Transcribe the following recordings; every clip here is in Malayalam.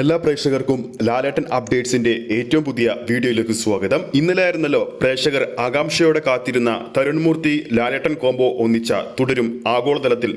എല്ലാ പ്രേക്ഷകർക്കും ലാലേട്ടൻ അപ്ഡേറ്റ്സിന്റെ ഏറ്റവും പുതിയ വീഡിയോയിലേക്ക് സ്വാഗതം. ഇന്നലെ ആയിരുന്നല്ലോ പ്രേക്ഷകർ ആകാംക്ഷയോടെ കാത്തിരുന്ന തരുൺമൂർത്തി ലാലേട്ടൻ കോംബോ ഒന്നിച്ച തുടരും ആഗോളതലത്തിൽ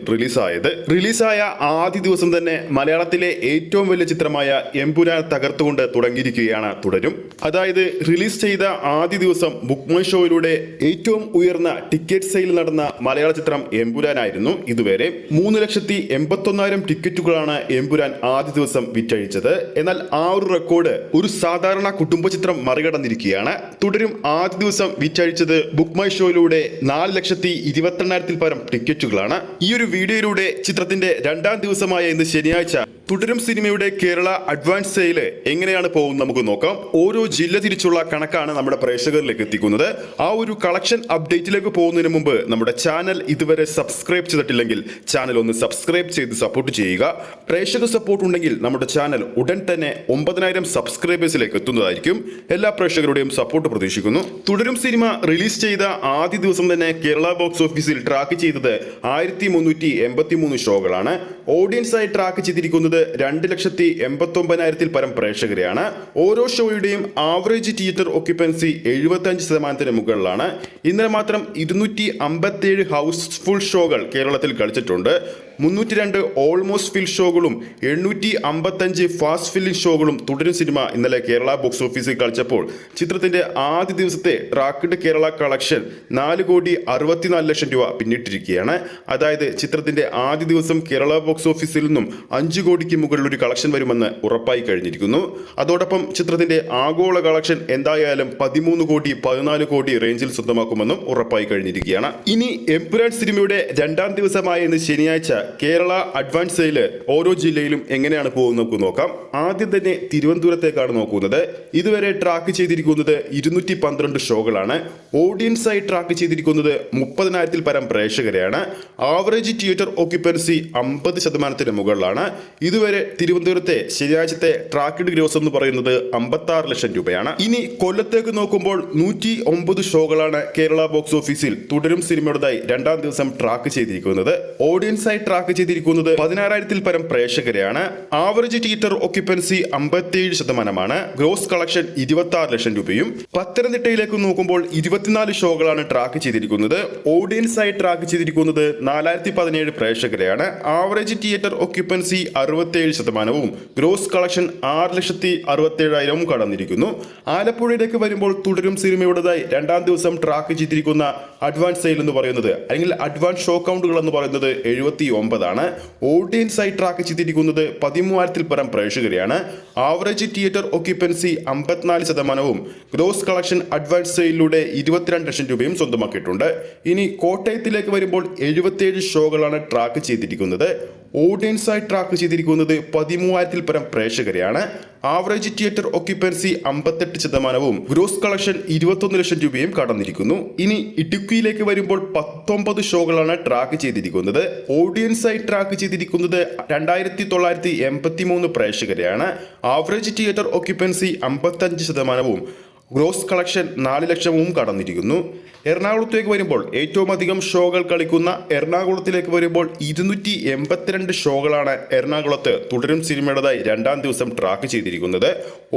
റിലീസായ ആദ്യ ദിവസം തന്നെ മലയാളത്തിലെ ഏറ്റവും വലിയ ചിത്രമായ എമ്പുരാൻ തകർത്തുകൊണ്ട് തുടങ്ങിയിരിക്കുകയാണ് തുടരും. അതായത് റിലീസ് ചെയ്ത ആദ്യ ദിവസം ബുക്ക് മൈ ഷോയിലൂടെ ഏറ്റവും ഉയർന്ന ടിക്കറ്റ് സെയിൽ നടന്ന മലയാള ചിത്രം എമ്പുരാനായിരുന്നു. ഇതുവരെ 3,81,000 ടിക്കറ്റുകളാണ് എമ്പുരാൻ ആദ്യ ദിവസം വിറ്റഴിച്ചത്. എന്നാൽ ആ ഒരു റെക്കോർഡ് ഒരു സാധാരണ കുടുംബ ചിത്രം മറികടന്നിരിക്കുകയാണ്. തുടരും ആദ്യ ദിവസം വിറ്റഴിച്ചത് ബുക്ക് മൈ ഷോയിലൂടെ 4,22,000 പരം ടിക്കറ്റുകളാണ്. ഈ ഒരു വീഡിയോയിലൂടെ ചിത്രത്തിന്റെ രണ്ടാം ദിവസമായ ഇന്ന് ശനിയാഴ്ച തുടരും സിനിമയുടെ കേരള അഡ്വാൻസ് സെയില് എങ്ങനെയാണ് പോകുന്നത് നമുക്ക് നോക്കാം. ഓരോ ജില്ല തിരിച്ചുള്ള കണക്കാണ് നമ്മുടെ പ്രേക്ഷകരിലേക്ക് എത്തിക്കുന്നത്. ആ ഒരു കളക്ഷൻ അപ്ഡേറ്റിലേക്ക് പോകുന്നതിന് മുമ്പ് നമ്മുടെ ചാനൽ ഇതുവരെ സബ്സ്ക്രൈബ് ചെയ്തിട്ടില്ലെങ്കിൽ ചാനൽ ഒന്ന് സബ്സ്ക്രൈബ് ചെയ്ത് സപ്പോർട്ട് ചെയ്യുക. പ്രേക്ഷക സപ്പോർട്ട് ഉണ്ടെങ്കിൽ നമ്മുടെ ചാനൽ ഉടൻ തന്നെ 9,000 സബ്സ്ക്രൈബേഴ്സിലേക്ക് എത്തുന്നതായിരിക്കും. എല്ലാ പ്രേക്ഷകരുടെയും സപ്പോർട്ട് പ്രതീക്ഷിക്കുന്നു. തുടരും സിനിമ റിലീസ് ചെയ്ത ആദ്യ ദിവസം തന്നെ കേരള ബോക്സ് ഓഫീസിൽ ട്രാക്ക് ചെയ്തത് 1,383 ഷോകളാണ്. ഓഡിയൻസായി ട്രാക്ക് ചെയ്തിരിക്കുന്നത് 2,89,000 പരം പ്രേക്ഷകരെയാണ്. ഓരോ ഷോയുടെയും ആവറേജ് തിയേറ്റർ ഓക്യുപ്പൻസി 75% മുകളിലാണ്. ഇന്നലെ മാത്രം 257 ഹൗസ്ഫുൾ ഷോകൾ കേരളത്തിൽ കളിച്ചിട്ടുണ്ട്. 302 ഓൾമോസ്റ്റ് ഫിൽ ഷോകളും 855 ഫാസ്റ്റ് ഫില്ലിംഗ് ഷോകളും തുടരും സിനിമ ഇന്നലെ കേരള ബോക്സ് ഓഫീസിൽ കളിച്ചപ്പോൾ ചിത്രത്തിന്റെ ആദ്യ ദിവസത്തെ ട്രാക്ക്ഡ് കേരള കളക്ഷൻ 4,64,00,000 രൂപ പിന്നിട്ടിരിക്കുകയാണ്. അതായത് ചിത്രത്തിന്റെ ആദ്യ ദിവസം കേരള ബോക്സ് ഓഫീസിൽ നിന്നും 5 കോടിക്ക് മുകളിൽ ഒരു കളക്ഷൻ വരുമെന്ന് ഉറപ്പായി കഴിഞ്ഞിരിക്കുന്നു. അതോടൊപ്പം ചിത്രത്തിന്റെ ആഗോള കളക്ഷൻ എന്തായാലും 13 കോടി 14 കോടി റേഞ്ചിൽ സ്വന്തമാക്കുമെന്നും ഉറപ്പായി കഴിഞ്ഞിരിക്കുകയാണ്. ഇനി എമ്പുരാൻ സിനിമയുടെ രണ്ടാം ദിവസമായ ഇന്ന് ശനിയാഴ്ച കേരള അഡ്വാൻസ് സെയില് ഓരോ ജില്ലയിലും എങ്ങനെയാണ് പോകുന്നത് നമുക്ക് നോക്കാം. ആദ്യം തന്നെ തിരുവനന്തപുരത്തേക്കാണ് നോക്കുന്നത്. ഇതുവരെ ട്രാക്ക് ചെയ്തിരിക്കുന്നത് 212 ഷോകളാണ്. ഓഡിയൻസായി ട്രാക്ക് ചെയ്തിരിക്കുന്നത് 30,000 പരം പ്രേക്ഷകരെയാണ്. ആവറേജ് തിയേറ്റർ ഓക്യുപ്പൻസി 50% മുകളിലാണ്. ഇതുവരെ തിരുവനന്തപുരത്തെ ശനിയാഴ്ചത്തെ ട്രാക്ക്ഡ് ഗ്രോസ് എന്ന് പറയുന്നത് 56 ലക്ഷം രൂപയാണ്. ഇനി കൊല്ലത്തേക്ക് നോക്കുമ്പോൾ 109 ഷോകളാണ് കേരള ബോക്സ് ഓഫീസിൽ തുടരും സിനിമയുടേതായി രണ്ടാം ദിവസം ട്രാക്ക് ചെയ്തിരിക്കുന്നത്. ഓഡിയൻസായി ട്രാക്ക് ചെയ്തിരിക്കുന്നത് 16,000 പരം പ്രേക്ഷകരെയാണ്. Average theatre occupancy 57%. Gross collection 26 lakh രൂപയും. പത്തനംതിട്ടയിലേക്ക് നോക്കുമ്പോൾ 24 ഷോകളാണ് ട്രാക്ക് ചെയ്തിരിക്കുന്നത്. ഓഡിയൻസായി ട്രാക്ക് ചെയ്തിരിക്കുന്നത് 4,017 പ്രേക്ഷകരെയാണ്. Average theatre occupancy 67%. Gross collection 6,67,000 കടന്നിരിക്കുന്നു. ആലപ്പുഴയിലേക്ക് വരുമ്പോൾ തുടരും സിനിമയുടേതായി രണ്ടാം ദിവസം ട്രാക്ക് ചെയ്തിരിക്കുന്ന അഡ്വാൻസ് സെയിൽ എന്ന് പറയുന്നത് അല്ലെങ്കിൽ അഡ്വാൻസ് ഷോ കൗണ്ടുകൾ എന്ന് പറയുന്നത് 79 ആണ്. ഓഡിയൻസായി ട്രാക്ക് ചെയ്തിരിക്കുന്നത് 13,000 പരം പ്രേക്ഷകരെയാണ്. Average theatre occupancy 54%. Gross collection advance സെയിലിലൂടെ 22 ലക്ഷം രൂപയും സ്വന്തമാക്കിയിട്ടുണ്ട്. ഇനി കോട്ടയത്തിലേക്ക് വരുമ്പോൾ 77 ഷോകളാണ് ട്രാക്ക് ചെയ്തിരിക്കുന്നത്. ഓഡിയൻസായി ട്രാക്ക് ചെയ്തിരിക്കുന്നത് 13,000 പരം പ്രേക്ഷകരെയാണ്. Average theatre occupancy 58%. Gross collection 21 lakh രൂപയും കടന്നിരിക്കുന്നു. ഇനി ഇടുക്കിയിലേക്ക് വരുമ്പോൾ 19 ഷോകളാണ് ട്രാക്ക് ചെയ്തിരിക്കുന്നത്. ഓഡിയൻസായി ട്രാക്ക് ചെയ്തിരിക്കുന്നത് 2,983 പ്രേക്ഷകരെയാണ്. Average theatre occupancy 55%. Gross collection 4 ലക്ഷവും കടന്നിരിക്കുന്നു. എറണാകുളത്തേക്ക് വരുമ്പോൾ ഏറ്റവും അധികം ഷോകൾ കളിക്കുന്ന എറണാകുളത്തിലേക്ക് വരുമ്പോൾ 282 ഷോകളാണ് എറണാകുളത്ത് തുടരും സിനിമയുടേതായി രണ്ടാം ദിവസം ട്രാക്ക് ചെയ്തിരിക്കുന്നത്.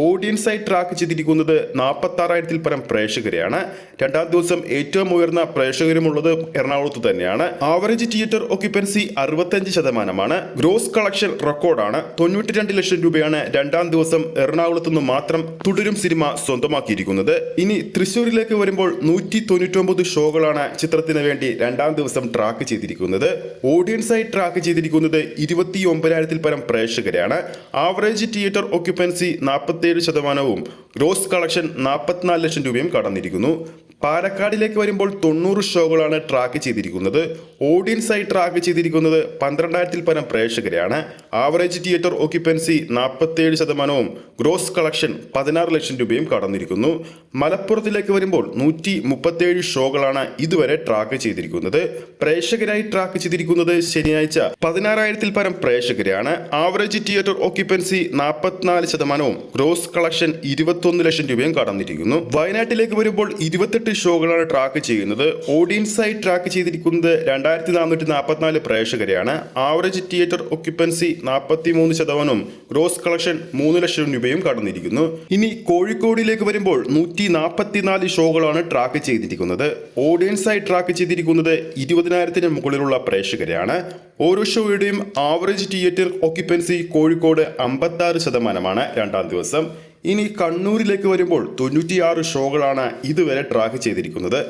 ഓഡിയൻസായി ട്രാക്ക് ചെയ്തിരിക്കുന്നത് 46,000 പരം പ്രേക്ഷകരെയാണ്. രണ്ടാം ദിവസം ഏറ്റവും ഉയർന്ന പ്രേക്ഷകരുമുള്ളത് എറണാകുളത്ത് തന്നെയാണ്. Average theatre occupancy 65%. Gross collection റെക്കോർഡാണ്. 92 ലക്ഷം രൂപയാണ് രണ്ടാം ദിവസം എറണാകുളത്ത് നിന്ന് മാത്രം തുടരും സിനിമ സ്വന്തമാക്കിയിരിക്കുന്നത്. ഇനി തൃശ്ശൂരിലേക്ക് വരുമ്പോൾ 199 ഷോകളാണ് ചിത്രത്തിന് വേണ്ടി രണ്ടാം ദിവസം ട്രാക്ക് ചെയ്തിരിക്കുന്നത്. ഓഡിയൻസായി ട്രാക്ക് ചെയ്തിരിക്കുന്നത് 29,000 പരം പ്രേക്ഷകരെയാണ്. Average theatre occupancy 47%. Gross collection 44 lakh രൂപയും കടന്നിരിക്കുന്നു. പാലക്കാടിലേക്ക് വരുമ്പോൾ 90 ഷോകളാണ് ട്രാക്ക് ചെയ്തിരിക്കുന്നത്. ഓഡിയൻസായി ട്രാക്ക് ചെയ്തിരിക്കുന്നത് 12,000 പരം പ്രേക്ഷകരെയാണ്. Average theatre occupancy 47%. Gross collection 16 lakh രൂപയും കടന്നിരിക്കുന്നു. മലപ്പുറത്തിലേക്ക് വരുമ്പോൾ 137 ഷോകളാണ് ഇതുവരെ ട്രാക്ക് ചെയ്തിരിക്കുന്നത്. പ്രേക്ഷകരായി ട്രാക്ക് ചെയ്തിരിക്കുന്നത് ശനിയാഴ്ച 16,000 പരം പ്രേക്ഷകരെയാണ്. Average theatre occupancy 44%. Gross collection 21 lakh രൂപയും കടന്നിരിക്കുന്നു. വയനാട്ടിലേക്ക് വരുമ്പോൾ 28 18 ഷോകളാണ് ട്രാക്ക് ചെയ്യുന്നത്. ഓഡിയൻസായി ട്രാക്ക് ചെയ്തിരിക്കുന്നത് 2444 പ്രേക്ഷകരെയാണ്. Average theatre occupancy 43%, gross collection 3 lakh രൂപയും കടന്നിരിക്കുന്നു. ഇനി കോഴിക്കോടിലേക്ക് വരുമ്പോൾ 144 ഷോകളാണ് ട്രാക്ക് ചെയ്തിരിക്കുന്നത്. ഓഡിയൻസായി ട്രാക്ക് ചെയ്തിരിക്കുന്നത് 20,000-ന് മുകളിലുള്ള പ്രേക്ഷകരെയാണ്. ഓരോ ഷോയുടെയും ആവറേജ് തിയേറ്റർ ഒക്യുപ്പൻസി കോഴിക്കോട് 56%, രണ്ടാം ദിവസം. ഇനി കണ്ണൂരിലേക്ക് വരുമ്പോൾ 96 ഷോകളാണ് ഇതുവരെ ട്രാക്ക് ചെയ്തിരിക്കുന്നത്.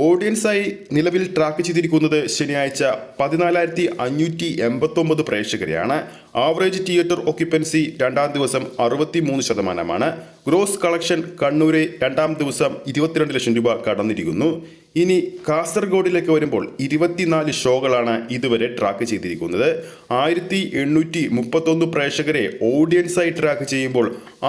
ഓഡിയൻസായി നിലവിൽ ട്രാക്ക് ചെയ്തിരിക്കുന്നത് ശനിയാഴ്ച 14,589 പ്രേക്ഷകരെയാണ്. ആവറേജ് തിയേറ്റർ ഒക്യുപ്പൻസി രണ്ടാം ദിവസം 63%. ഗ്രോസ് കളക്ഷൻ കണ്ണൂര് രണ്ടാം ദിവസം 22 ലക്ഷം രൂപ കടന്നിരിക്കുന്നു. ഇനി കാസർഗോഡിലേക്ക് വരുമ്പോൾ 24 ഷോകളാണ് ഇതുവരെ ട്രാക്ക് ചെയ്തിരിക്കുന്നത്. 1831 പ്രേക്ഷകരെ ഓഡിയൻസായി ട്രാക്ക് ചെയ്യുമ്പോൾ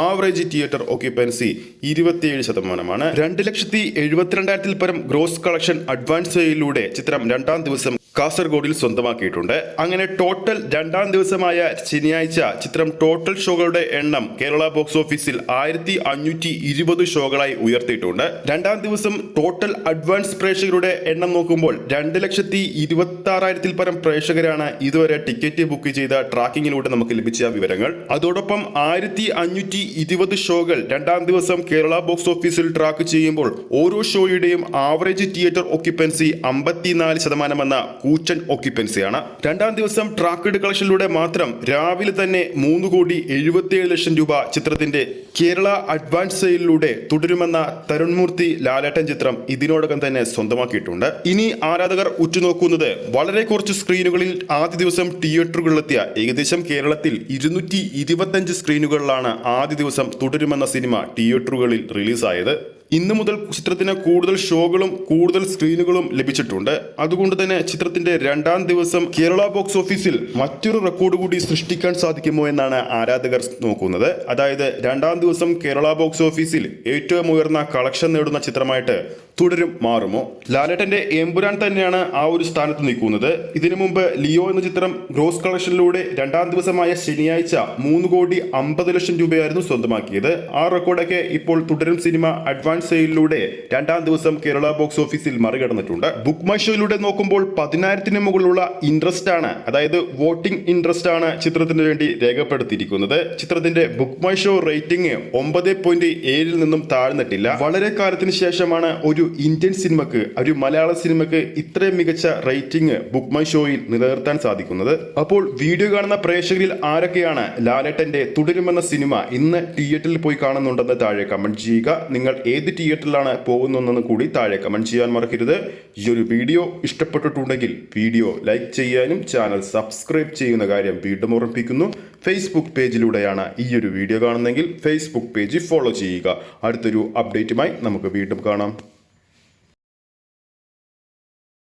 ആവറേജ് തിയേറ്റർ ഒക്യുപ്പൻസി 27%. 2,72,000 പരം ഗ്രോസ് കളക്ഷൻ അഡ്വാൻസ് സെയിലിലൂടെ ചിത്രം രണ്ടാം ദിവസം കാസർഗോഡിൽ സ്വന്തമാക്കിയിട്ടുണ്ട്. അങ്ങനെ ടോട്ടൽ രണ്ടാം ദിവസമായ ശനിയാഴ്ച ചിത്രം ടോട്ടൽ ഷോകളുടെ എണ്ണം കേരള ബോക്സ് ഓഫീസിൽ 1520 ഷോകളായി ഉയർത്തിയിട്ടുണ്ട്. രണ്ടാം ദിവസം ടോട്ടൽ അഡ്വാൻസ് പ്രേക്ഷകരുടെ എണ്ണം നോക്കുമ്പോൾ 2,26,000 പരം പ്രേക്ഷകരാണ് ഇതുവരെ ടിക്കറ്റ് ബുക്ക് ചെയ്ത ട്രാക്കിങ്ങിലൂടെ നമുക്ക് ലഭിച്ച വിവരങ്ങൾ. അതോടൊപ്പം 1520 ഷോകൾ രണ്ടാം ദിവസം കേരള ബോക്സ് ഓഫീസിൽ ട്രാക്ക് ചെയ്യുമ്പോൾ ഓരോ ഷോയുടെയും ആവറേജ് തിയേറ്റർ ഒക്യുപ്പൻസി 54% എന്ന കൂറ്റൻ ഒക്യുപ്പൻസിയാണ്. രണ്ടാം ദിവസം ട്രാക്ക്ഡ് കളക്ഷനിലൂടെ മാത്രം രാവിലെ തന്നെ 3,77 ലക്ഷം രൂപ ചിത്രത്തിന്റെ കേരള അഡ്വാൻസ് സെയിലിലൂടെ തുടരുമെന്ന തരുൺമൂർത്തി ലാലേട്ടൻ ചിത്രം ഇതിനോടകം തന്നെ സ്വന്തമാക്കിയിട്ടുണ്ട്. ഇനി ആരാധകർ ഉറ്റുനോക്കുന്നത് വളരെ കുറച്ച് സ്ക്രീനുകളിൽ ആദ്യ ദിവസം തിയേറ്ററുകളിലെത്തിയ ഏകദേശം കേരളത്തിൽ 225 സ്ക്രീനുകളിലാണ് ആദ്യ ദിവസം തുടരുമെന്ന സിനിമ തിയേറ്ററുകളിൽ റിലീസായത്. ഇന്നു മുതൽ ചിത്രത്തിന് കൂടുതൽ ഷോകളും കൂടുതൽ സ്ക്രീനുകളും ലഭിച്ചിട്ടുണ്ട്. അതുകൊണ്ട് തന്നെ ചിത്രത്തിന്റെ രണ്ടാം ദിവസം കേരള ബോക്സ് ഓഫീസിൽ മറ്റൊരു റെക്കോർഡ് കൂടി സൃഷ്ടിക്കാൻ സാധിക്കുമോ എന്നാണ് ആരാധകർ നോക്കുന്നത്. അതായത് രണ്ടാം ദിവസം കേരള ബോക്സ് ഓഫീസിൽ ഏറ്റവും ഉയർന്ന കളക്ഷൻ നേടുന്ന ചിത്രമായിട്ട് തുടരും മാറുമോ? ലാലേട്ടന്റെ എമ്പുരാൻ തന്നെയാണ് ആ ഒരു സ്ഥാനത്ത് നിൽക്കുന്നത്. ഇതിനു മുമ്പ് ലിയോ എന്ന ചിത്രം ഗ്രോസ് കളക്ഷനിലൂടെ രണ്ടാം ദിവസമായ ശനിയാഴ്ച 3,50 ലക്ഷം രൂപയായിരുന്നു സ്വന്തമാക്കിയത്. ആ റെക്കോർഡൊക്കെ ഇപ്പോൾ തുടരും സിനിമ അഡ്വാൻസ് സെയിലിലൂടെ രണ്ടാം ദിവസം കേരള ബോക്സ് ഓഫീസിൽ മറികടന്നിട്ടുണ്ട്. ബുക്ക് മൈ ഷോയിലൂടെ നോക്കുമ്പോൾ 10,000-ന് മുകളിലുള്ള ഇൻട്രസ്റ്റ് ആണ്, അതായത് വോട്ടിംഗ് ഇൻട്രസ്റ്റ് ആണ് ചിത്രത്തിന് വേണ്ടി രേഖപ്പെടുത്തിയിരിക്കുന്നത്. ചിത്രത്തിന്റെ ബുക്ക് മൈ ഷോ റേറ്റിംഗ് 9.7-ൽ നിന്നും താഴ്ന്നിട്ടില്ല. വളരെ കാലത്തിന് ശേഷമാണ് ഒരു ഇന്ത്യൻ സിനിമക്ക്, ഒരു മലയാള സിനിമക്ക് ഇത്രയും മികച്ച റേറ്റിംഗ് ബുക്ക് മൈ ഷോയിൽ നിലനിർത്താൻ സാധിക്കുന്നത്. അപ്പോൾ വീഡിയോ കാണുന്ന പ്രേക്ഷകരിൽ ആരൊക്കെയാണ് ലാലേട്ടന്റെ തുടരുമെന്ന സിനിമ ഇന്ന് തിയേറ്ററിൽ പോയി കാണുന്നുണ്ടെന്ന് താഴെ കമന്റ് ചെയ്യുക. നിങ്ങൾ ഏത് തിയേറ്ററിലാണ് പോകുന്നതെന്ന് കൂടി താഴെ കമന്റ് ചെയ്യാൻ മറക്കരുത്. ഈ ഒരു വീഡിയോ ഇഷ്ടപ്പെട്ടിട്ടുണ്ടെങ്കിൽ വീഡിയോ ലൈക്ക് ചെയ്യാനും ചാനൽ സബ്സ്ക്രൈബ് ചെയ്യുന്ന കാര്യം വീണ്ടും ഓർമ്മിപ്പിക്കുന്നു. ഫേസ്ബുക്ക് പേജിലൂടെയാണ് ഈ ഒരു വീഡിയോ കാണുന്നതെങ്കിൽ ഫേസ്ബുക്ക് പേജ് ഫോളോ ചെയ്യുക. അടുത്തൊരു അപ്ഡേറ്റുമായി നമുക്ക് വീണ്ടും കാണാം.